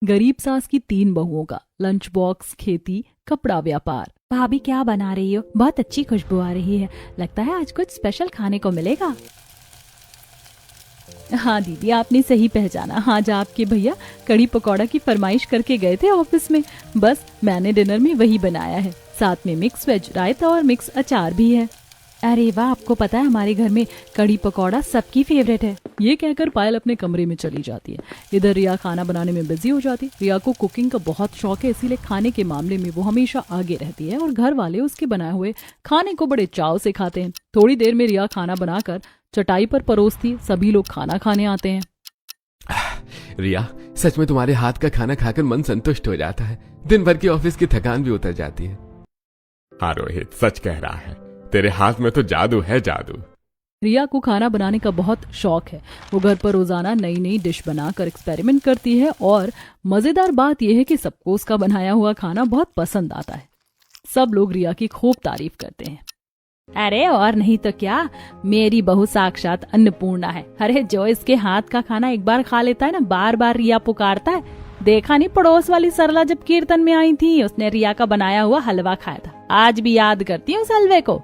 गरीब सास की 3 बहुओं का लंच बॉक्स, खेती, कपड़ा व्यापार। भाभी क्या बना रही हो? बहुत अच्छी खुशबू आ रही है, लगता है आज कुछ स्पेशल खाने को मिलेगा। हाँ दीदी, आपने सही पहचाना। आज आपके भैया कड़ी पकौड़ा की फरमाइश करके गए थे ऑफिस में। बस मैंने डिनर में वही बनाया है, साथ में मिक्स वेज रायता और मिक्स अचार भी है। अरे वाह, आपको पता है हमारे घर में कड़ी पकौड़ा सबकी फेवरेट है। ये कहकर पायल अपने कमरे में चली जाती है। इधर रिया खाना बनाने में बिजी हो जाती है। रिया को कुकिंग का बहुत शौक है, इसीलिए खाने के मामले में वो हमेशा आगे रहती है और घर वाले उसके बनाए हुए खाने को बड़े चाव से खाते हैं। थोड़ी देर में रिया खाना बनाकर चटाई पर परोसती, सभी लोग खाना खाने आते हैं। रिया, सच में तुम्हारे हाथ का खाना खाकर मन संतुष्ट हो जाता है। दिन भर की ऑफिस की थकान भी उतर जाती है। हाँ रोहित, सच कह रहा है, तेरे हाथ में तो जादू है, जादू। रिया को खाना बनाने का बहुत शौक है। वो घर पर रोजाना नई नई डिश बनाकर एक्सपेरिमेंट करती है और मजेदार बात यह है कि सबको उसका बनाया हुआ खाना बहुत पसंद आता है। सब लोग रिया की खूब तारीफ करते हैं। अरे और नहीं तो क्या, मेरी बहू साक्षात अन्नपूर्णा है। अरे जो इसके हाथ का खाना एक बार खा लेता है ना, बार बार रिया पुकारता है। देखा नहीं, पड़ोस वाली सरला जब कीर्तन में आई थी, उसने रिया का बनाया हुआ हलवा खाया था। आज भी याद करती हूँ उस हलवे को।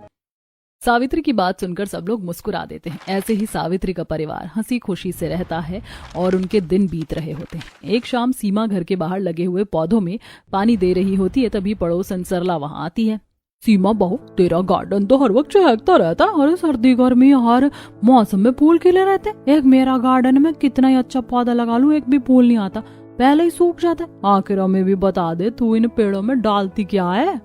सावित्री की बात सुनकर सब लोग मुस्कुरा देते हैं। ऐसे ही सावित्री का परिवार हंसी खुशी से रहता है और उनके दिन बीत रहे होते हैं। एक शाम सीमा घर के बाहर लगे हुए पौधों में पानी दे रही होती है, तभी पड़ोसन सरला वहां आती है। सीमा बहू, तेरा गार्डन तो हर वक्त चहकता रहता। अरे सर्दी गर्मी हर मौसम में फूल खिले रहते। एक मेरा गार्डन में कितना ही अच्छा पौधा लगा लूं, एक भी फूल नहीं आता, पहले ही सूख जाता है। आखिर हमें भी बता दे, तू इन पेड़ों में डालती क्या है?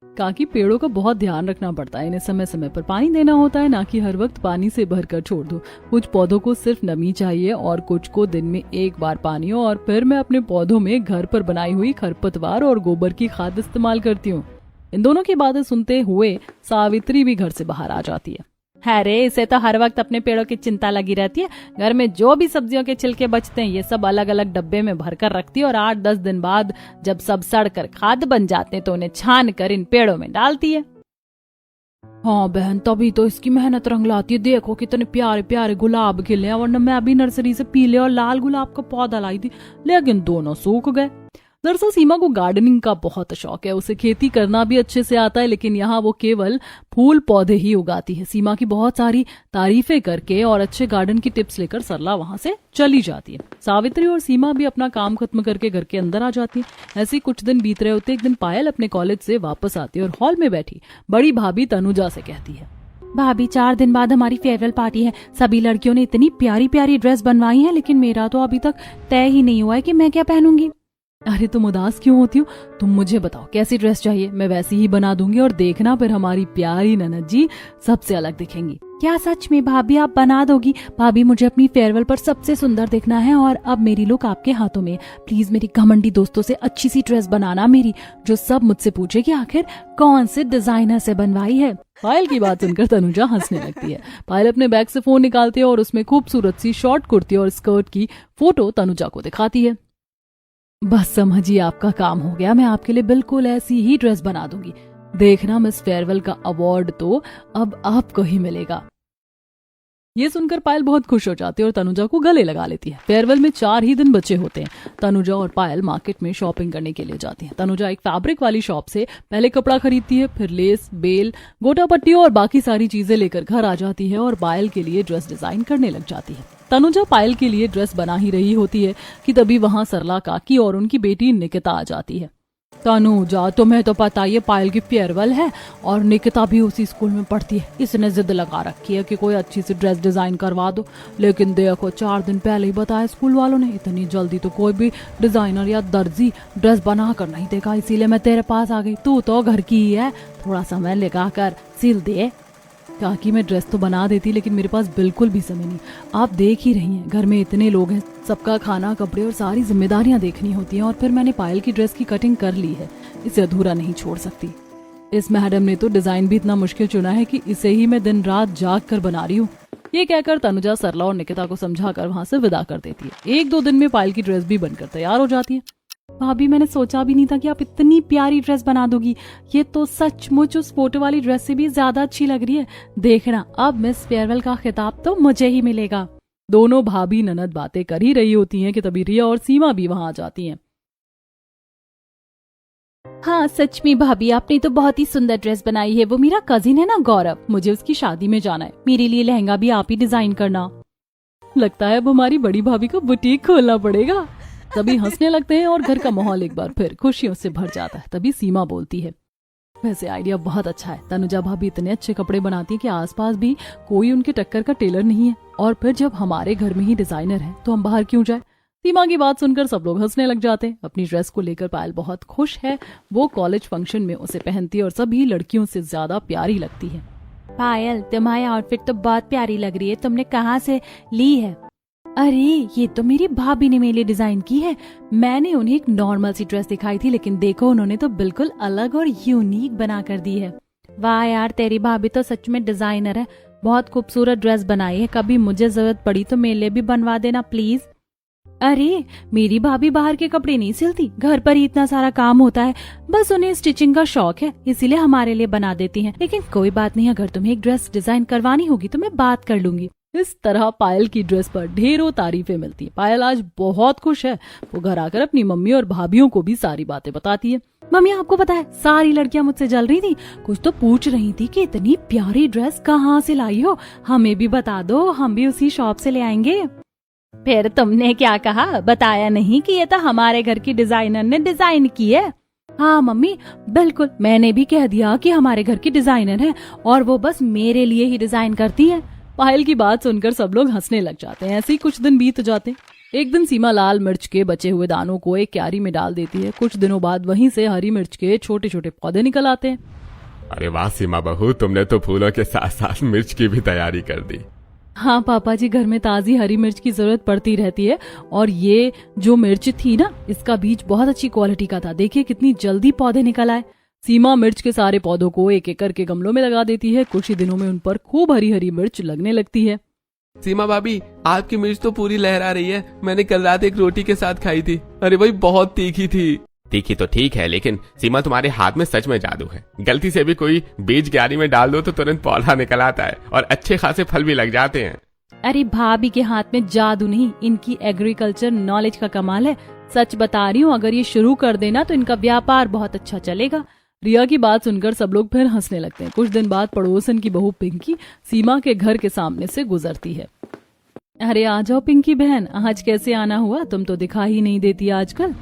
काकी, पेड़ों का बहुत ध्यान रखना पड़ता है, इन्हें समय समय पर पानी देना होता है, ना कि हर वक्त पानी से भरकर छोड़ दो। कुछ पौधों को सिर्फ नमी चाहिए और कुछ को दिन में एक बार पानी हो। और फिर मैं अपने पौधों में घर पर बनाई हुई खरपतवार और गोबर की खाद इस्तेमाल करती हूँ। इन दोनों की बातें सुनते हुए सावित्री भी घर से बाहर आ जाती है। अरे इसे तो हर वक्त अपने पेड़ों की चिंता लगी रहती है। घर में जो भी सब्जियों के छिलके बचते हैं, ये सब अलग अलग डब्बे में भरकर रखती है और 8-10 दिन बाद जब सब सड़कर खाद बन जाते हैं तो उन्हें छान कर इन पेड़ों में डालती है। हाँ बहन, तभी तो इसकी मेहनत रंग लाती है। देखो कितने प्यारे प्यारे गुलाब खिले हैं, वरना मैं अभी नर्सरी से पीले और लाल गुलाब का पौधा लाई थी, लेकिन दोनों सूख गए। दरअसल सीमा को गार्डनिंग का बहुत शौक है। उसे खेती करना भी अच्छे से आता है, लेकिन यहाँ वो केवल फूल पौधे ही उगाती है। सीमा की बहुत सारी तारीफें करके और अच्छे गार्डन की टिप्स लेकर सरला वहां से चली जाती है। सावित्री और सीमा भी अपना काम खत्म करके घर के अंदर आ जाती है। ऐसे कुछ दिन बीत रहे होते, एक दिन पायल अपने कॉलेज से वापस आती है और हॉल में बैठी बड़ी भाभी तनुजा से कहती है, भाभी 4 दिन बाद हमारी फेयरवेल पार्टी है। सभी लड़कियों ने इतनी प्यारी प्यारी ड्रेस बनवाई है, लेकिन मेरा तो अभी तक तय ही नहीं हुआ है कि मैं क्या पहनूंगी। अरे तुम उदास क्यों होती हो? तुम मुझे बताओ कैसी ड्रेस चाहिए, मैं वैसी ही बना दूंगी और देखना फिर हमारी प्यारी ननद जी सबसे अलग दिखेंगी। क्या सच में भाभी आप बना दोगी? भाभी मुझे अपनी फेयरवेल पर सबसे सुंदर दिखना है और अब मेरी लुक आपके हाथों में। प्लीज मेरी घमंडी दोस्तों से अच्छी सी ड्रेस बनाना मेरी, जो सब मुझसे पूछे कि आखिर कौन से डिजाइनर से बनवाई है। पायल की बात सुनकर तनुजा हंसने लगती है। पायल अपने बैग से फोन निकालती है और उसमें खूबसूरत सी शॉर्ट कुर्ती और स्कर्ट की फोटो तनुजा को दिखाती है। बस समझिए आपका काम हो गया, मैं आपके लिए बिल्कुल ऐसी ही ड्रेस बना दूंगी। देखना मिस फेयरवेल का अवार्ड तो अब आपको ही मिलेगा। ये सुनकर पायल बहुत खुश हो जाती है और तनुजा को गले लगा लेती है। फेयरवेल में 4 ही दिन बचे होते हैं। तनुजा और पायल मार्केट में शॉपिंग करने के लिए जाती हैं। तनुजा एक फैब्रिक वाली शॉप से पहले कपड़ा खरीदती है, फिर लेस, बेल, गोटा पट्टी और बाकी सारी चीजें लेकर घर आ जाती है और पायल के लिए ड्रेस डिजाइन करने लग जाती है। तनुजा पायल के लिए ड्रेस बना ही रही होती है कि तभी वहां सरला काकी और उनकी बेटी निकिता आ जाती है। तनुजा, तुम्हें तो पता ही है पायल की फेयरवेल है और निकिता भी उसी स्कूल में पढ़ती है। इसने जिद लगा रखी है कि कोई अच्छी सी ड्रेस डिजाइन करवा दो, लेकिन देखो 4 दिन पहले ही बताया स्कूल वालों ने, इतनी जल्दी तो कोई भी डिजाइनर या दर्जी ड्रेस बना कर नहीं देगा, इसीलिए मैं तेरे पास आ गई। तू तो घर की ही है, थोड़ा समय लगा कर सिल दे। काकी मैं ड्रेस तो बना देती, लेकिन मेरे पास बिल्कुल भी समय नहीं। आप देख ही रही हैं, घर में इतने लोग हैं, सबका खाना, कपड़े और सारी जिम्मेदारियां देखनी होती हैं। और फिर मैंने पायल की ड्रेस की कटिंग कर ली है, इसे अधूरा नहीं छोड़ सकती। इस मैडम ने तो डिजाइन भी इतना मुश्किल चुना है कि इसे ही मैं दिन रात जाग कर बना रही हूँ। ये कहकर तनुजा सरला और निकिता को समझाकर वहां से विदा कर देती है। 1-2 दिन में पायल की ड्रेस भी बनकर तैयार हो जाती है। भाभी मैंने सोचा भी नहीं था कि आप इतनी प्यारी ड्रेस बना दोगी। ये तो सचमुच उस फोटो वाली ड्रेस से भी ज्यादा अच्छी लग रही है। देखना अब मिस फेयरवेल का खिताब तो मुझे ही मिलेगा। दोनों भाभी ननद बातें कर ही रही होती हैं कि तभी रिया और सीमा भी वहां आ जाती हैं। हाँ सच में भाभी, आपने तो बहुत ही सुंदर ड्रेस बनाई है। वो मेरा कजिन है ना गौरव, मुझे उसकी शादी में जाना है, मेरे लिए लहंगा भी आप ही डिजाइन करना। लगता है अब हमारी बड़ी भाभी को बुटीक खोलना पड़ेगा। सभी हंसने लगते हैं और घर का माहौल एक बार फिर खुशियों से भर जाता है। तभी सीमा बोलती है, वैसे आइडिया बहुत अच्छा है। तनुजा भाभी इतने अच्छे कपड़े बनाती है कि आसपास भी कोई उनके टक्कर का टेलर नहीं है, और फिर जब हमारे घर में ही डिजाइनर है तो हम बाहर क्यों जाए। सीमा की बात सुनकर सब लोग हंसने लग जाते हैं। अपनी ड्रेस को लेकर पायल बहुत खुश है। वो कॉलेज फंक्शन में उसे पहनती है और सभी लड़कियों से ज्यादा प्यारी लगती है। पायल, तुम्हारी आउटफिट तो बहुत प्यारी लग रही है, तुमने कहाँ से ली है? अरे ये तो मेरी भाभी ने मेरे लिए डिजाइन की है। मैंने उन्हें एक नॉर्मल सी ड्रेस दिखाई थी, लेकिन देखो उन्होंने तो बिल्कुल अलग और यूनिक बना कर दी है। वाह यार, तेरी भाभी तो सच में डिजाइनर है। बहुत खूबसूरत ड्रेस बनाई है। कभी मुझे जरूरत पड़ी तो मेरे लिए भी बनवा देना प्लीज। अरे मेरी भाभी बाहर के कपड़े नहीं सिलती, घर पर ही इतना सारा काम होता है। बस उन्हें स्टिचिंग का शौक है, इसीलिए हमारे लिए बना देती हैं। लेकिन कोई बात नहीं, अगर तुम्हें एक ड्रेस डिजाइन करवानी होगी तो मैं बात कर लूंगी। इस तरह पायल की ड्रेस पर ढेरों तारीफें मिलती है। पायल आज बहुत खुश है। वो घर आकर अपनी मम्मी और भाभीियों को भी सारी बातें बताती है। मम्मी आपको पता है, सारी लड़कियां मुझसे जल रही थी। कुछ तो पूछ रही थी कि इतनी प्यारी ड्रेस कहाँ से लाई हो, हमें भी बता दो, हम भी उसी शॉप से ले आएंगे। फिर तुमने क्या कहा? बताया नहीं कि ये तो हमारे घर की डिजाइनर ने डिजाइन की है? हाँ मम्मी बिल्कुल, मैंने भी कह दिया कि हमारे घर की डिजाइनर है और वो बस मेरे लिए ही डिजाइन करती है। पायल की बात सुनकर सब लोग हंसने लग जाते हैं। ऐसे ही कुछ दिन बीत जाते हैं। एक दिन सीमा लाल मिर्च के बचे हुए दानों को एक क्यारी में डाल देती है। कुछ दिनों बाद वहीं से हरी मिर्च के छोटे छोटे पौधे निकल आते हैं। अरे वाह सीमा बहू, तुमने तो फूलों के साथ साथ मिर्च की भी तैयारी कर दी। हाँ पापा जी, घर में ताजी हरी मिर्च की जरूरत पड़ती रहती है, और ये जो मिर्च थी ना, इसका बीज बहुत अच्छी क्वालिटी का था। देखिए कितनी जल्दी पौधे निकल आए। सीमा मिर्च के सारे पौधों को एक एक करके गमलों में लगा देती है। कुछ ही दिनों में उन पर खूब हरी हरी मिर्च लगने लगती है। सीमा भाभी, आपकी मिर्च तो पूरी लहरा रही है। मैंने कल रात एक रोटी के साथ खाई थी। अरे भाई बहुत तीखी थी। तीखी तो ठीक है, लेकिन सीमा तुम्हारे हाथ में सच में जादू है। गलती से भी कोई बीज क्यारी में डाल दो तो तुरंत पौधा निकल आता है और अच्छे खासे फल भी लग जाते हैं। अरे भाभी के हाथ में जादू नहीं, इनकी एग्रीकल्चर नॉलेज का कमाल है। सच बता रही हूँ, अगर ये शुरू कर देना तो इनका व्यापार बहुत अच्छा चलेगा। रिया की बात सुनकर सब लोग फिर हंसने लगते हैं। कुछ दिन बाद पड़ोसन की बहू पिंकी सीमा के घर के सामने से गुजरती है। अरे आ जाओ पिंकी बहन, आज कैसे आना हुआ? तुम तो दिखा ही नहीं देती आजकल।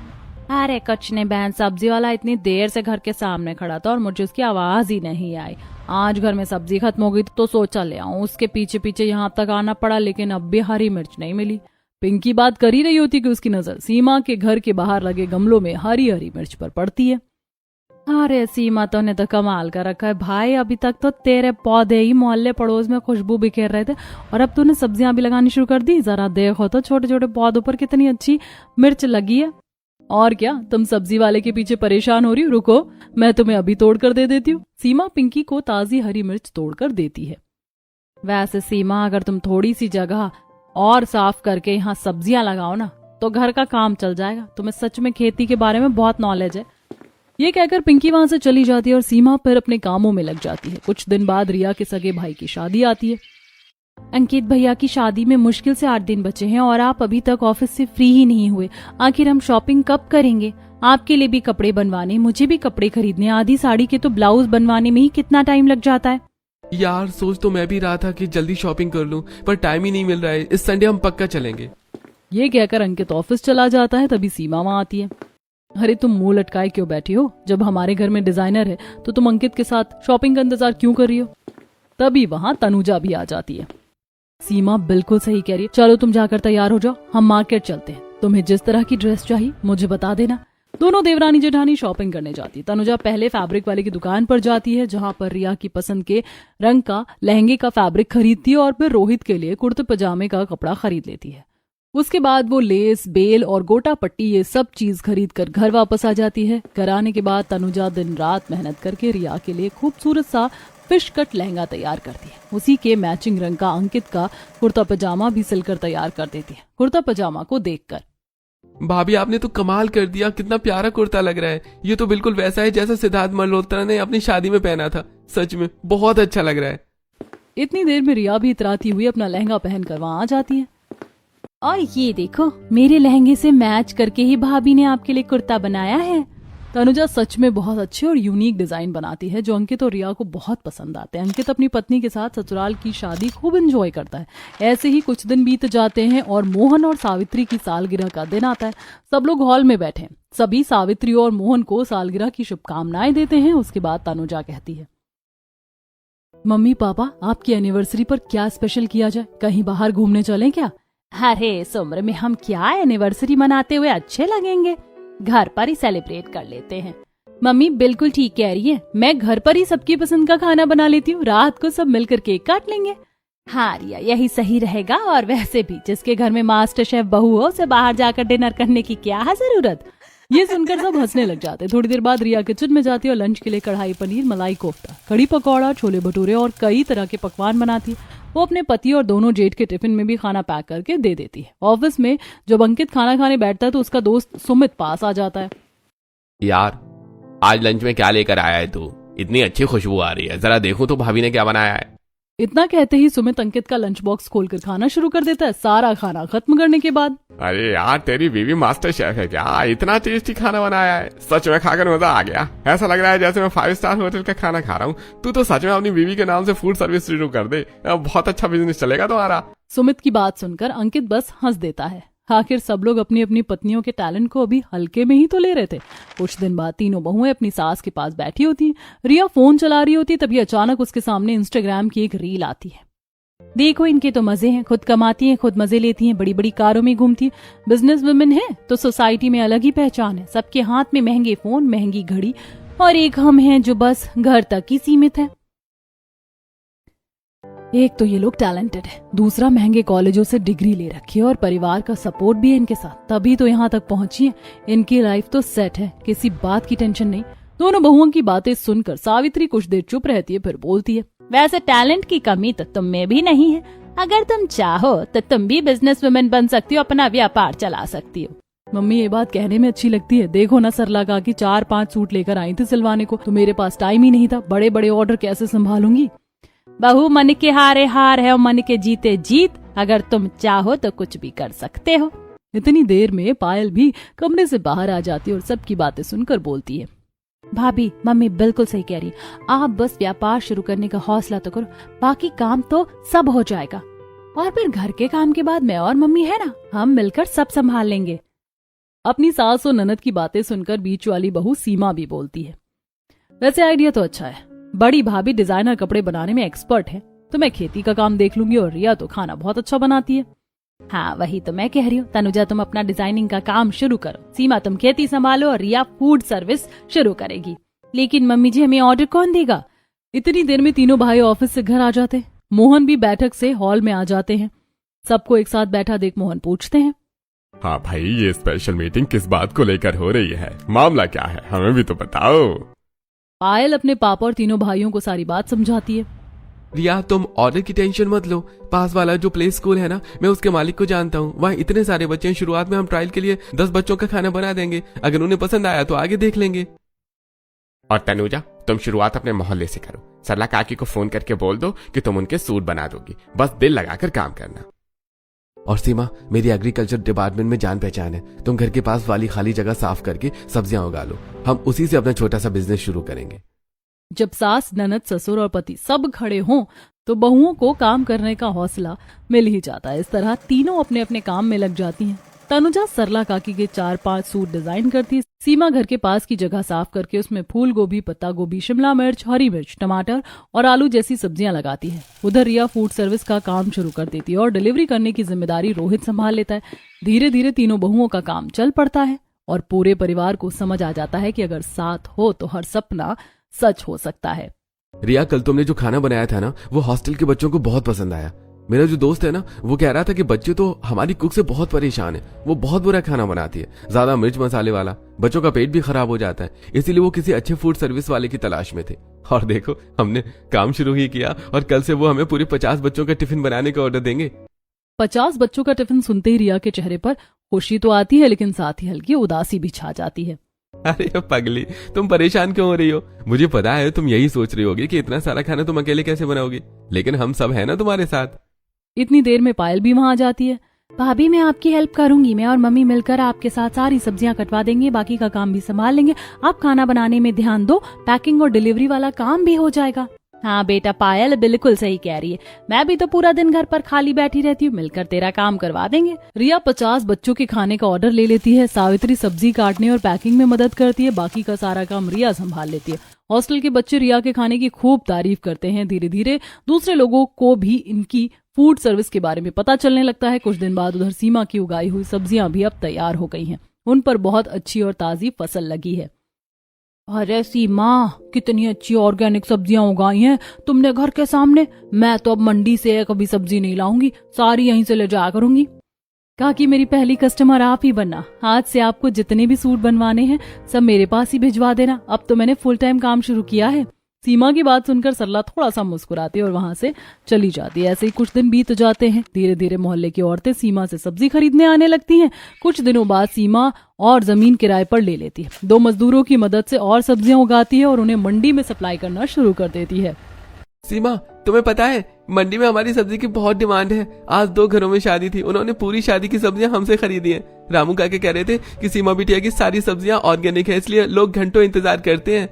अरे कुछ नहीं बहन, सब्जी वाला इतनी देर से घर के सामने खड़ा था और मुझे उसकी आवाज ही नहीं आई। आज घर में सब्जी खत्म हो गई तो सोचा ले आऊं, उसके पीछे पीछे यहाँ तक आना पड़ा, लेकिन अब भी हरी मिर्च नहीं मिली। पिंकी बात कर ही रही होती कि उसकी नजर सीमा के घर के बाहर लगे गमलों में हरी हरी मिर्च पर पड़ती है। अरे सीमा तो ने तो कमाल कर रखा है भाई, अभी तक तो तेरे पौधे ही मोहल्ले पड़ोस में खुशबू बिखेर रहे थे और अब तूने सब्जियां भी लगानी शुरू कर दी। जरा देखो तो छोटे छोटे पौधों पर कितनी अच्छी मिर्च लगी है। और क्या तुम सब्जी वाले के पीछे परेशान हो रही हो? रुको, मैं तुम्हें अभी तोड़ कर दे देती हूँ। सीमा पिंकी को ताजी हरी मिर्च तोड़ कर देती है। वैसे सीमा, अगर तुम थोड़ी सी जगह और साफ करके यहाँ सब्जियां लगाओ ना तो घर का काम चल जाएगा। तुम्हें सच में खेती के बारे में बहुत नॉलेज है। ये कहकर पिंकी वहां से चली जाती है और सीमा फिर अपने कामों में लग जाती है। कुछ दिन बाद रिया के सगे भाई की शादी आती है। अंकित भैया की शादी में मुश्किल से 8 दिन बचे हैं और आप अभी तक ऑफिस से फ्री ही नहीं हुए। आखिर हम शॉपिंग कब करेंगे? आपके लिए भी कपड़े बनवाने, मुझे भी कपड़े खरीदने, आधी साड़ी के तो ब्लाउज बनवाने में ही कितना टाइम लग जाता है। यार सोच तो मैं भी रहा था कि जल्दी शॉपिंग कर लूं, पर टाइम ही नहीं मिल रहा है। इस संडे हम पक्का चलेंगे। ये कहकर अंकित ऑफिस चला जाता है। तभी सीमा वहां आती है। अरे तुम मुंह लटकाए क्यों बैठी हो? जब हमारे घर में डिजाइनर है तो तुम अंकित के साथ शॉपिंग का इंतजार क्यों कर रही हो? तभी वहां तनुजा भी आ जाती है। सीमा बिल्कुल सही कह रही है, चलो तुम जाकर तैयार हो जाओ, हम मार्केट चलते हैं। तुम्हें जिस तरह की ड्रेस चाहिए मुझे बता देना। दोनों देवरानी जेठानी शॉपिंग करने जाती है। तनुजा पहले फैब्रिक वाले की दुकान पर जाती है, जहां पर रिया की पसंद के रंग का लहंगे का फैब्रिक खरीदती है और फिर रोहित के लिए कुर्ते पजामे का कपड़ा खरीद लेती है। उसके बाद वो लेस, बेल और गोटा पट्टी ये सब चीज खरीद कर घर वापस आ जाती है। घर आने के बाद तनुजा दिन रात मेहनत करके रिया के लिए खूबसूरत सा फिश कट लहंगा तैयार करती है। उसी के मैचिंग रंग का अंकित का कुर्ता पजामा भी सिलकर तैयार कर देती है। कुर्ता पजामा को देखकर, भाभी आपने तो कमाल कर दिया, कितना प्यारा कुर्ता लग रहा है। ये तो बिल्कुल वैसा है जैसा सिद्धार्थ मल्होत्रा ने अपनी शादी में पहना था। सच में बहुत अच्छा लग रहा है। इतनी देर में रिया भी इतराती हुई अपना लहंगा पहनकर वहां आ जाती है। और ये देखो, मेरे लहंगे से मैच करके ही भाभी ने आपके लिए कुर्ता बनाया है। तनुजा सच में बहुत अच्छे और यूनिक डिजाइन बनाती है जो अंकित और रिया को बहुत पसंद आते हैं। अंकित अपनी पत्नी के साथ ससुराल की शादी खूब एंजॉय करता है। ऐसे ही कुछ दिन बीत जाते हैं और मोहन और सावित्री की सालगिरह का दिन आता है। सब लोग हॉल में बैठे हैं। सभी सावित्री और मोहन को सालगिरह की शुभकामनाएं देते हैं। उसके बाद तनुजा कहती है, मम्मी पापा आपकी एनिवर्सरी पर क्या स्पेशल किया जाए? कहीं बाहर घूमने चलें क्या? अरे इस उम्र में हम क्या एनिवर्सरी मनाते हुए अच्छे लगेंगे, घर पर ही सेलिब्रेट कर लेते हैं। मम्मी बिल्कुल ठीक कह रही है, मैं घर पर ही सबकी पसंद का खाना बना लेती हूँ, रात को सब मिलकर केक काट लेंगे। हाँ रिया, यही सही रहेगा। और वैसे भी जिसके घर में मास्टर शेफ बहू हो उसे बाहर जाकर डिनर करने की क्या है जरूरत। ये सुनकर सब हंसने लग जाते। थोड़ी देर बाद रिया किचन में जाती है और लंच के लिए कढ़ाई पनीर, मलाई कोफ्ता, कड़ी पकौड़ा, छोले भटूरे और कई तरह के पकवान बनाती है। वो अपने पति और दोनों जेठ के टिफिन में भी खाना पैक करके दे देती है। ऑफिस में जब अंकित खाना खाने बैठता है तो उसका दोस्त सुमित पास आ जाता है। यार आज लंच में क्या लेकर आया है तू? इतनी अच्छी खुशबू आ रही है, जरा देखूं तो भाभी ने क्या बनाया है। इतना कहते ही सुमित अंकित का लंच बॉक्स खोलकर खाना शुरू कर देता है। सारा खाना खत्म करने के बाद, अरे यार तेरी बीवी मास्टर शेफ है क्या? इतना टेस्टी खाना बनाया है, सच में खाकर मजा आ गया। ऐसा लग रहा है जैसे मैं 5 स्टार होटल का खाना खा रहा हूँ। तू तो सच में अपनी बीवी के नाम से फूड सर्विस शुरू कर दे, बहुत अच्छा बिजनेस चलेगा तुम्हारा। सुमित की बात सुनकर अंकित बस हंस देता है। आखिर सब लोग अपनी अपनी पत्नियों के टैलेंट को अभी हल्के में ही तो ले रहे थे। कुछ दिन बाद तीनों बहुएं अपनी सास के पास बैठी होती हैं। रिया फोन चला रही होती, तभी अचानक उसके सामने इंस्टाग्राम की एक रील आती है। देखो इनके तो मजे हैं, खुद कमाती हैं, खुद मजे लेती हैं, बड़ी बड़ी कारों में घूमती हैं। बिजनेस वुमेन है तो सोसाइटी में अलग ही पहचान है। सबके हाथ में महंगे फोन, महंगी घड़ी, और एक हम हैं जो बस घर तक ही सीमित है। एक तो ये लोग टैलेंटेड है, दूसरा महंगे कॉलेजों से डिग्री ले रखी है और परिवार का सपोर्ट भी है इनके साथ, तभी तो यहाँ तक पहुंची है। इनकी लाइफ तो सेट है, किसी बात की टेंशन नहीं। दोनों बहुओं की बातें सुनकर सावित्री कुछ देर चुप रहती है, फिर बोलती है, वैसे टैलेंट की कमी तो तुम में भी नहीं है। अगर तुम चाहो तो तुम भी बिजनेस वुमेन बन सकती हो, अपना व्यापार चला सकती हो। मम्मी ये बात कहने में अच्छी लगती है, देखो ना सरला काकी 4-5 सूट लेकर आई थी सिलवाने को, तो मेरे पास टाइम ही नहीं था। बड़े बड़े ऑर्डर कैसे संभालूंगी। बहू मन के हारे हार है और मन के जीते जीत। अगर तुम चाहो तो कुछ भी कर सकते हो। इतनी देर में पायल भी कमरे से बाहर आ जाती है और सबकी बातें सुनकर बोलती है, भाभी मम्मी बिल्कुल सही कह रही है, आप बस व्यापार शुरू करने का हौसला तो करो, बाकी काम तो सब हो जाएगा। और फिर घर के काम के बाद मैं और मम्मी है ना, हम मिलकर सब संभाल लेंगे। अपनी सास और ननद की बातें सुनकर बीच वाली बहू सीमा भी बोलती है, वैसे आइडिया तो अच्छा है, बड़ी भाभी डिजाइनर कपड़े बनाने में एक्सपर्ट है, तो मैं खेती का काम देख लूंगी और रिया तो खाना बहुत अच्छा बनाती है। हाँ वही तो मैं कह रही हूँ, तनुजा तुम अपना डिजाइनिंग का काम शुरू करो, सीमा तुम खेती संभालो और रिया फूड सर्विस शुरू करेगी। लेकिन मम्मी जी हमें ऑर्डर कौन देगा। इतनी देर में तीनों भाई ऑफिस से घर आ जाते हैं। मोहन भी बैठक से हॉल में आ जाते हैं। सबको एक साथ बैठा देख मोहन पूछते हैं, हाँ भाई ये स्पेशल मीटिंग किस बात को लेकर हो रही है? मामला क्या है, हमें भी तो बताओ। पायल अपने पापा और तीनों भाइयों को सारी बात समझाती है। रिया तुम ऑर्डर की टेंशन मत लो, पास वाला जो प्ले स्कूल है ना, मैं उसके मालिक को जानता हूँ, वहाँ इतने सारे बच्चे हैं, शुरुआत में हम ट्रायल के लिए 10 बच्चों का खाना बना देंगे, अगर उन्हें पसंद आया तो आगे देख लेंगे। और तनुजा तुम शुरुआत अपने मोहल्ले से करो, सरला काकी को फोन करके बोल दो कि तुम उनके सूट बना दोगी, बस दिल लगाकर काम करना। और सीमा मेरी एग्रीकल्चर डिपार्टमेंट में जान पहचान है, तुम घर के पास वाली खाली जगह साफ करके सब्जियां उगा लो, हम उसी से अपना छोटा सा बिजनेस शुरू करेंगे। जब सास, ननद, ससुर और पति सब खड़े हों तो बहुओं को काम करने का हौसला मिल ही जाता है। इस तरह तीनों अपने अपने काम में लग जाती हैं। तनुजा सरला काकी के 4-5 सूट डिजाइन करती है। सीमा घर के पास की जगह साफ करके उसमें फूल गोभी, पत्ता गोभी, शिमला मिर्च, हरी मिर्च, टमाटर और आलू जैसी सब्जियां लगाती है। उधर रिया फूड सर्विस का काम शुरू कर देती है और डिलीवरी करने की जिम्मेदारी रोहित संभाल लेता है। धीरे धीरे तीनों बहुओं का काम चल पड़ता है और पूरे परिवार को समझ आ जाता है कि अगर साथ हो तो हर सपना सच हो सकता है। रिया कल तुमने जो खाना बनाया था ना, वो हॉस्टल के बच्चों को बहुत पसंद आया। मेरा जो दोस्त है ना, वो कह रहा था कि बच्चे तो हमारी कुक से बहुत परेशान है, वो बहुत बुरा खाना बनाती है, ज्यादा मिर्च मसाले वाला, बच्चों का पेट भी खराब हो जाता है, इसीलिए वो किसी अच्छे फूड सर्विस वाले की तलाश में थे। और देखो हमने काम शुरू ही किया और कल से वो हमें पूरे 50 बच्चों का टिफिन बनाने का ऑर्डर देंगे। 50 बच्चों का टिफिन सुनते ही रिया के चेहरे पर खुशी तो आती है, लेकिन साथ ही हल्की उदासी भी छा जाती है। अरे पगली, तुम परेशान क्यों हो रही हो? मुझे पता है तुम यही सोच रही होगी कि इतना सारा खाना तुम अकेले कैसे बनाओगी, लेकिन हम सब है ना तुम्हारे साथ। इतनी देर में पायल भी वहां आ जाती है। भाभी मैं आपकी हेल्प करूंगी, मैं और मम्मी मिलकर आपके साथ सारी सब्जियां कटवा देंगे, बाकी का काम भी संभाल लेंगे। आप खाना बनाने में ध्यान दो, पैकिंग और डिलीवरी वाला काम भी हो जाएगा। हाँ बेटा, पायल बिल्कुल सही कह रही है, मैं भी तो पूरा दिन घर पर खाली बैठी रहती हूँ, मिलकर तेरा काम करवा देंगे। रिया 50 बच्चों के खाने का ऑर्डर ले लेती है। सावित्री सब्जी काटने और पैकिंग में मदद करती है, बाकी का सारा काम रिया संभाल लेती है। हॉस्टल के बच्चे रिया के खाने की खूब तारीफ करते हैं। धीरे धीरे दूसरे लोगों को भी इनकी फूड सर्विस के बारे में पता चलने लगता है। कुछ दिन बाद उधर सीमा की उगाई हुई सब्जियां भी अब तैयार हो गई हैं। उन पर बहुत अच्छी और ताजी फसल लगी है। अरे सीमा, कितनी अच्छी ऑर्गेनिक सब्जियां उगाई हैं तुमने घर के सामने। मैं तो अब मंडी से कभी सब्जी नहीं लाऊंगी, सारी यहीं से ले जाया करूंगी। कहा कि मेरी पहली कस्टमर आप ही बनना। आज से आपको जितने भी सूट बनवाने हैं सब मेरे पास ही भिजवा देना। अब तो मैंने फुल टाइम काम शुरू किया है। सीमा की बात सुनकर सरला थोड़ा सा मुस्कुराती है और वहां से चली जाती है। ऐसे ही कुछ दिन बीत जाते हैं। धीरे धीरे मोहल्ले की औरतें सीमा से सब्जी खरीदने आने लगती हैं। कुछ दिनों बाद सीमा और जमीन किराए पर ले लेती है। 2 मजदूरों की मदद से और सब्जियां उगाती है और उन्हें मंडी में सप्लाई करना शुरू कर देती है। सीमा, तुम्हें पता है मंडी में हमारी सब्जी की बहुत डिमांड है। आज 2 घरों में शादी थी, उन्होंने पूरी शादी की सब्जियां हमसे खरीदी हैं। रामू काके कह रहे थे कि सीमा बिटिया की सारी सब्जियां ऑर्गेनिक है, इसलिए लोग घंटों इंतजार करते हैं।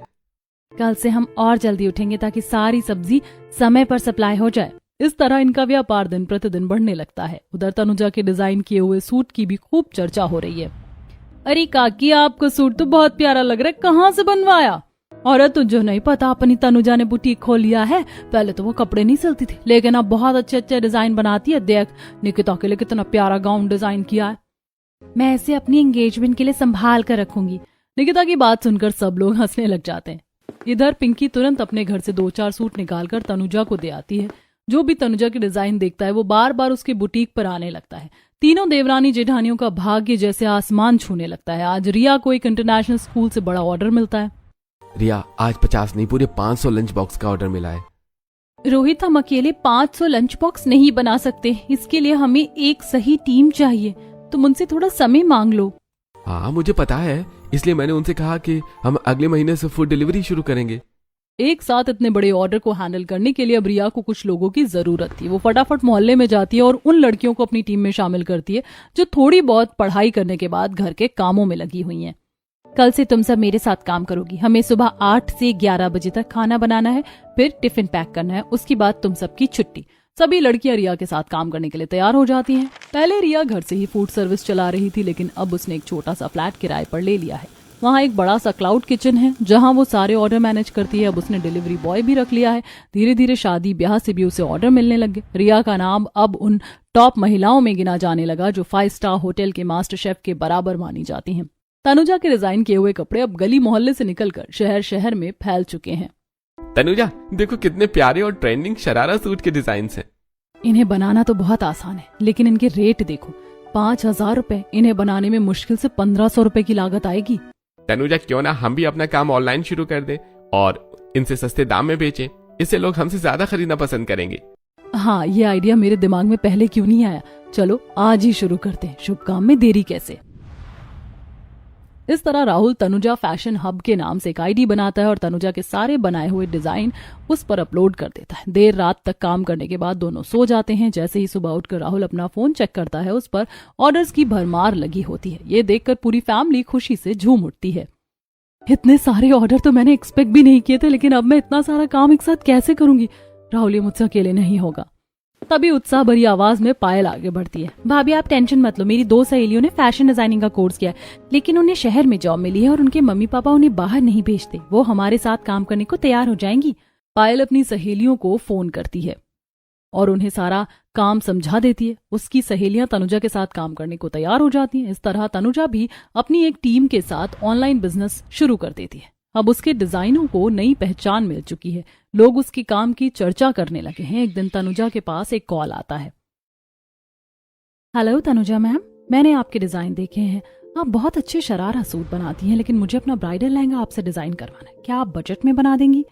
कल से हम और जल्दी उठेंगे ताकि सारी सब्जी समय पर सप्लाई हो जाए। इस तरह इनका व्यापार दिन प्रतिदिन बढ़ने लगता है। उधर तनुजा के डिजाइन किए हुए सूट की भी खूब चर्चा हो रही है। अरे काकी, आपका सूट तो बहुत प्यारा लग रहा है, कहाँ से बनवाया? और तुझे नहीं पता, अपनी तनुजा ने बुटीक खोल लिया है। पहले तो वो कपड़े नहीं सिलती थी, लेकिन अब बहुत अच्छे अच्छे डिजाइन बनाती है। देख, निकिता के लिए कितना प्यारा गाउन डिजाइन किया है। मैं इसे अपनी एंगेजमेंट के लिए संभाल कर रखूंगी। निकिता की बात सुनकर सब लोग हंसने लग जाते हैं। इधर पिंकी तुरंत अपने घर से 2-4 सूट निकालकर तनुजा को दे आती है। जो भी तनुजा के डिजाइन देखता है वो बार बार उसके बुटीक पर आने लगता है। तीनों देवरानी जेठानियों का भाग्य जैसे आसमान छूने लगता है। आज रिया को एक इंटरनेशनल स्कूल से बड़ा ऑर्डर मिलता है। रिया, आज 50 नहीं पूरे 500 लंच बॉक्स का ऑर्डर मिला है। रोहित, हम अकेले 500 लंच बॉक्स नहीं बना सकते, इसके लिए हमें एक सही टीम चाहिए। तुम उनसे थोड़ा समय मांग लो। हाँ, मुझे पता है, इसलिए मैंने उनसे कहा कि हम अगले महीने से फूड डिलीवरी शुरू करेंगे। एक साथ इतने बड़े ऑर्डर को हैंडल करने के लिए अब रिया को कुछ लोगों की जरूरत थी। वो फटाफट मोहल्ले में जाती है और उन लड़कियों को अपनी टीम में शामिल करती है जो थोड़ी बहुत पढ़ाई करने के बाद घर के कामों में लगी हुई हैं। कल से तुम सब मेरे साथ काम करोगी। हमें सुबह 8 से 11 बजे तक खाना बनाना है, फिर टिफिन पैक करना है, उसके बाद तुम सबकी छुट्टी। सभी लड़कियां रिया के साथ काम करने के लिए तैयार हो जाती हैं। पहले रिया घर से ही फूड सर्विस चला रही थी, लेकिन अब उसने एक छोटा सा फ्लैट किराए पर ले लिया है। वहाँ एक बड़ा सा क्लाउड किचन है जहाँ वो सारे ऑर्डर मैनेज करती है। अब उसने डिलीवरी बॉय भी रख लिया है। धीरे धीरे शादी ब्याह से भी उसे ऑर्डर मिलने लगे। रिया का नाम अब उन टॉप महिलाओं में गिना जाने लगा जो 5 स्टार होटल के मास्टर शेफ के बराबर मानी जाती हैं। तनुजा के डिजाइन किए हुए कपड़े अब गली मोहल्ले से निकलकर शहर शहर में फैल चुके हैं। तनुजा, देखो कितने प्यारे और ट्रेंडिंग शरारा सूट के डिजाइन हैं। इन्हें बनाना तो बहुत आसान है, लेकिन इनके रेट देखो, 5000 रुपए। इन्हें बनाने में मुश्किल से 1500 रुपए की लागत आएगी। तनुजा, क्यों ना हम भी अपना काम ऑनलाइन शुरू कर दें और इनसे सस्ते दाम में बेचें। इससे लोग हमसे ज्यादा खरीदना पसंद करेंगे। हाँ, ये आइडिया मेरे दिमाग में पहले क्यों नहीं आया। चलो आज ही शुरू करते हैं, शुभ काम में देरी कैसे। इस तरह राहुल तनुजा फैशन हब के नाम से एक आईडी बनाता है और तनुजा के सारे बनाए हुए डिजाइन उस पर अपलोड कर देता है। देर रात तक काम करने के बाद दोनों सो जाते हैं। जैसे ही सुबह उठकर राहुल अपना फोन चेक करता है, उस पर ऑर्डर्स की भरमार लगी होती है। ये देखकर पूरी फैमिली खुशी से झूम उठती है। इतने सारे ऑर्डर तो मैंने एक्सपेक्ट भी नहीं किए थे, लेकिन अब मैं इतना सारा काम एक साथ कैसे करूंगी। राहुल, ये मुझसे अकेले नहीं होगा। तभी उत्साह भरी आवाज में पायल आगे बढ़ती है। भाभी आप टेंशन मत लो, मेरी 2 सहेलियों ने फैशन डिजाइनिंग का कोर्स किया है, लेकिन उन्हें शहर में जॉब मिली है और उनके मम्मी पापा उन्हें बाहर नहीं भेजते। वो हमारे साथ काम करने को तैयार हो जाएंगी। पायल अपनी सहेलियों को फोन करती है और उन्हें सारा काम समझा देती है। उसकी सहेलियां तनुजा के साथ काम करने को तैयार हो जाती हैं। इस तरह तनुजा भी अपनी एक टीम के साथ ऑनलाइन बिजनेस शुरू कर देती है। अब उसके डिजाइनों को नई पहचान मिल चुकी है। लोग उसके काम की चर्चा करने लगे हैं। एक दिन तनुजा के पास एक कॉल आता है। हेलो तनुजा मैम, मैंने आपके डिजाइन देखे हैं। आप बहुत अच्छे शरारा सूट बनाती हैं, लेकिन मुझे अपना ब्राइडल लहंगा आपसे डिजाइन करवाना है। क्या आप बजट में बना देंगी?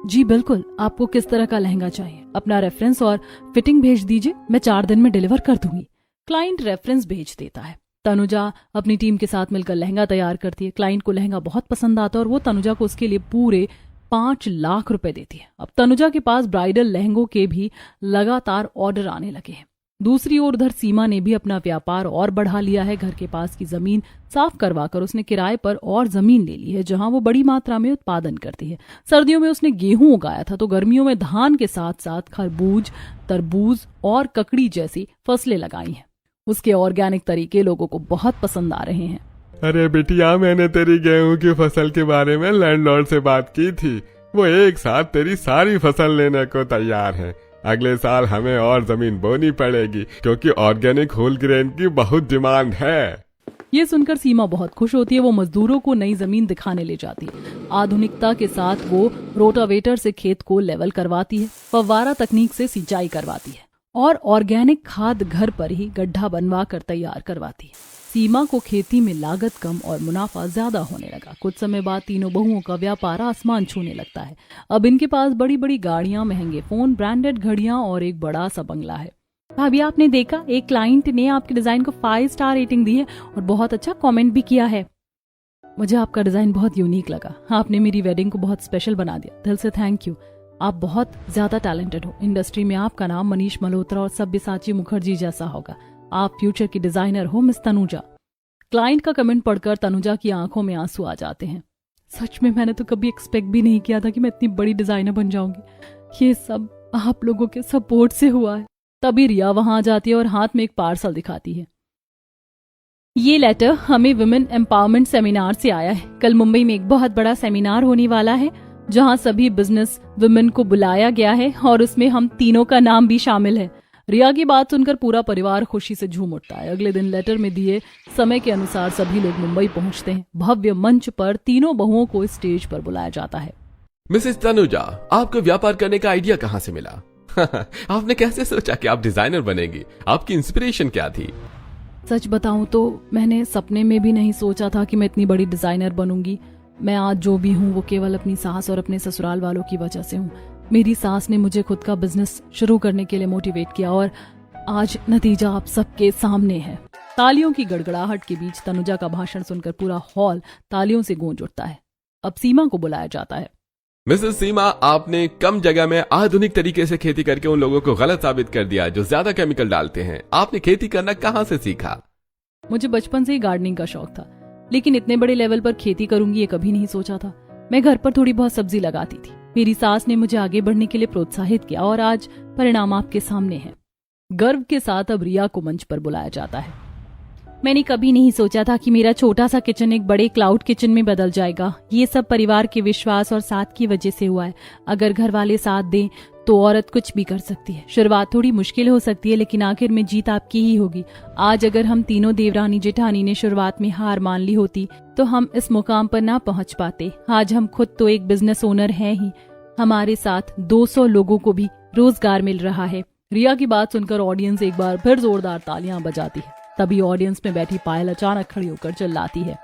जी बिल्कुल। आपको किस तरह का लहंगा चाहिए? अपना रेफरेंस और फिटिंग भेज दीजिए, मैं 4 दिन में डिलीवर कर दूंगी। क्लाइंट रेफरेंस भेज देता है। तनुजा अपनी टीम के साथ मिलकर लहंगा तैयार करती है। क्लाइंट को लहंगा बहुत पसंद आता है और वो तनुजा को उसके लिए पूरे 5 लाख रुपए देती है। अब तनुजा के पास ब्राइडल लहंगों के भी लगातार ऑर्डर आने लगे हैं। दूसरी ओर उधर सीमा ने भी अपना व्यापार और बढ़ा लिया है। घर के पास की जमीन साफ करवाकर उसने किराए पर और जमीन ले ली है, जहां वो बड़ी मात्रा में उत्पादन करती है। सर्दियों में उसने गेहूं उगाया था, तो गर्मियों में धान के साथ साथ खरबूज, तरबूज और ककड़ी जैसी फसलें लगाई हैं। उसके ऑर्गेनिक तरीके लोगों को बहुत पसंद आ रहे हैं। अरे बिटिया, मैंने तेरी गेहूं की फसल के बारे में लैंडलॉर्ड से बात की थी। वो एक साथ तेरी सारी फसल लेने को तैयार है। अगले साल हमें और जमीन बोनी पड़ेगी, क्योंकि ऑर्गेनिक होल ग्रेन की बहुत डिमांड है। ये सुनकर सीमा बहुत खुश होती है। वो मजदूरों को नई जमीन दिखाने ले जाती है। आधुनिकता के साथ वो रोटावेटर से खेत को लेवल करवाती है, फव्वारा तकनीक से सिंचाई करवाती है और ऑर्गेनिक खाद घर पर ही गड्ढा बनवा कर तैयार करवाती है। सीमा को खेती में लागत कम और मुनाफा ज्यादा होने लगा। कुछ समय बाद तीनों बहुओं का व्यापार आसमान छूने लगता है। अब इनके पास बड़ी बड़ी गाड़ियां, महंगे फोन, ब्रांडेड घड़ियां और एक बड़ा सा बंगला है। भाभी, आपने देखा, एक क्लाइंट ने आपके डिजाइन को 5 स्टार रेटिंग दी है और बहुत अच्छा कमेंट भी किया है। मुझे आपका डिजाइन बहुत यूनिक लगा। आपने मेरी वेडिंग को बहुत स्पेशल बना दिया। दिल से थैंक यू। आप बहुत ज्यादा टैलेंटेड हो। इंडस्ट्री में आपका नाम मनीष मल्होत्रा और सब्यसाची मुखर्जी जैसा होगा। आप फ्यूचर की डिजाइनर हो मिस तनुजा। क्लाइंट का कमेंट पढ़कर तनुजा की आंखों में आंसू आ जाते हैं। सच में मैंने तो कभी एक्सपेक्ट भी नहीं किया था कि मैं इतनी बड़ी डिजाइनर बन जाऊंगी। ये सब आप लोगों के सपोर्ट से हुआ है। तभी रिया वहां आ जाती है और हाथ में एक पार्सल दिखाती है। ये लेटर हमें वुमेन एम्पावरमेंट सेमिनार से आया है। कल मुंबई में एक बहुत बड़ा सेमिनार होने वाला है, जहां सभी बिजनेस वुमेन को बुलाया गया है और उसमें हम तीनों का नाम भी शामिल है। रिया की बात सुनकर पूरा परिवार खुशी से झूम उठता है। अगले दिन लेटर में दिए समय के अनुसार सभी लोग मुंबई पहुंचते हैं। भव्य मंच पर तीनों बहुओं को स्टेज पर बुलाया जाता है। मिसेस तनुजा, आपको व्यापार करने का आइडिया कहाँ से मिला? आपने कैसे सोचा कि आप डिजाइनर बनेंगी? आपकी इंस्पिरेशन क्या थी? सच बताऊं तो मैंने सपने में भी नहीं सोचा था कि मैं इतनी बड़ी डिजाइनर बनूंगी। मैं आज जो भी हूँ वो केवल अपनी सास और अपने ससुराल वालों की वजह से हूँ। मेरी सास ने मुझे खुद का बिजनेस शुरू करने के लिए मोटिवेट किया और आज नतीजा आप सबके सामने है। तालियों की गड़गड़ाहट के बीच तनुजा का भाषण सुनकर पूरा हॉल तालियों से गूंज उठता है। अब सीमा को बुलाया जाता है। मिसेस सीमा, आपने कम जगह में आधुनिक तरीके से खेती करके उन लोगों को गलत साबित कर दिया जो ज्यादा केमिकल डालते हैं। आपने खेती करना कहाँ से सीखा? मुझे बचपन से ही गार्डनिंग का शौक था, लेकिन इतने बड़े लेवल पर खेती करूंगी ये कभी नहीं सोचा था। मैं घर पर थोड़ी बहुत सब्जी लगाती थी। मेरी सास ने मुझे आगे बढ़ने के लिए प्रोत्साहित किया और आज परिणाम आपके सामने है। गर्व के साथ अब रिया को मंच पर बुलाया जाता है। मैंने कभी नहीं सोचा था कि मेरा छोटा सा किचन एक बड़े क्लाउड किचन में बदल जाएगा। ये सब परिवार के विश्वास और साथ की वजह से हुआ है। अगर घर वाले साथ दें तो औरत कुछ भी कर सकती है। शुरुआत थोड़ी मुश्किल हो सकती है, लेकिन आखिर में जीत आपकी ही होगी। आज अगर हम तीनों देवरानी जेठानी ने शुरुआत में हार मान ली होती तो हम इस मुकाम पर ना पहुंच पाते। आज हम खुद तो एक बिजनेस ओनर हैं ही, हमारे साथ 200 लोगों को भी रोजगार मिल रहा है। रिया की बात सुनकर ऑडियंस एक बार फिर जोरदार तालियां बजाती है। तभी ऑडियंस में बैठी पायल अचानक खड़ी होकर चिल्लाती है,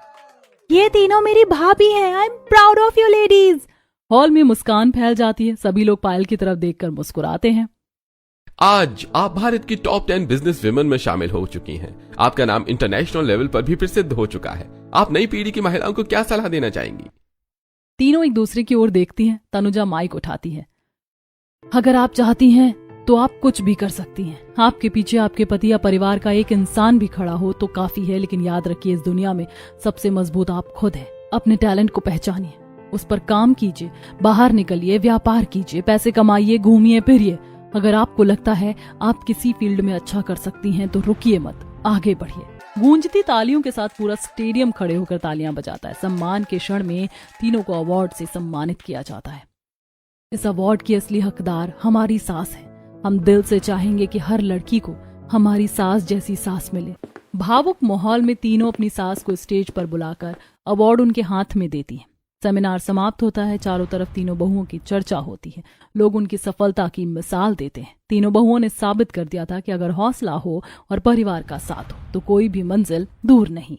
ये तीनों मेरी भाभी हैं। I am proud of you ladies. Hall में मुस्कान फैल जाती है। सभी लोग पायल की तरफ देखकर मुस्कुराते हैं। आज आप भारत की टॉप 10 बिजनेस विमेन में शामिल हो चुकी हैं। आपका नाम इंटरनेशनल लेवल पर भी प्रसिद्ध हो चुका है। आप नई पीढ़ी की महिलाओं को क्या सलाह देना चाहेंगी? तीनों एक दूसरे की ओर देखती हैं। तनुजा माइक उठाती है। अगर आप चाहती हैं तो आप कुछ भी कर सकती हैं। आपके पीछे आपके पति या परिवार का एक इंसान भी खड़ा हो तो काफी है, लेकिन याद रखिए इस दुनिया में सबसे मजबूत आप खुद हैं। अपने टैलेंट को पहचानिए, उस पर काम कीजिए, बाहर निकलिए, व्यापार कीजिए, पैसे कमाइए, घूमिए फिरिए। अगर आपको लगता है आप किसी फील्ड में अच्छा कर सकती हैं तो रुकिए मत, आगे बढ़िए। गूंजती तालियों के साथ पूरा स्टेडियम खड़े होकर तालियां बजाता है। सम्मान के क्षण में तीनों को अवार्ड से सम्मानित किया जाता है। इस अवार्ड की असली हकदार हमारी सास है। हम दिल से चाहेंगे कि हर लड़की को हमारी सास जैसी सास मिले। भावुक माहौल में तीनों अपनी सास को स्टेज पर बुलाकर अवार्ड उनके हाथ में देती हैं। सेमिनार समाप्त होता है। चारों तरफ तीनों बहुओं की चर्चा होती है। लोग उनकी सफलता की मिसाल देते हैं। तीनों बहुओं ने साबित कर दिया था कि अगर हौसला हो और परिवार का साथ हो तो कोई भी मंजिल दूर नहीं।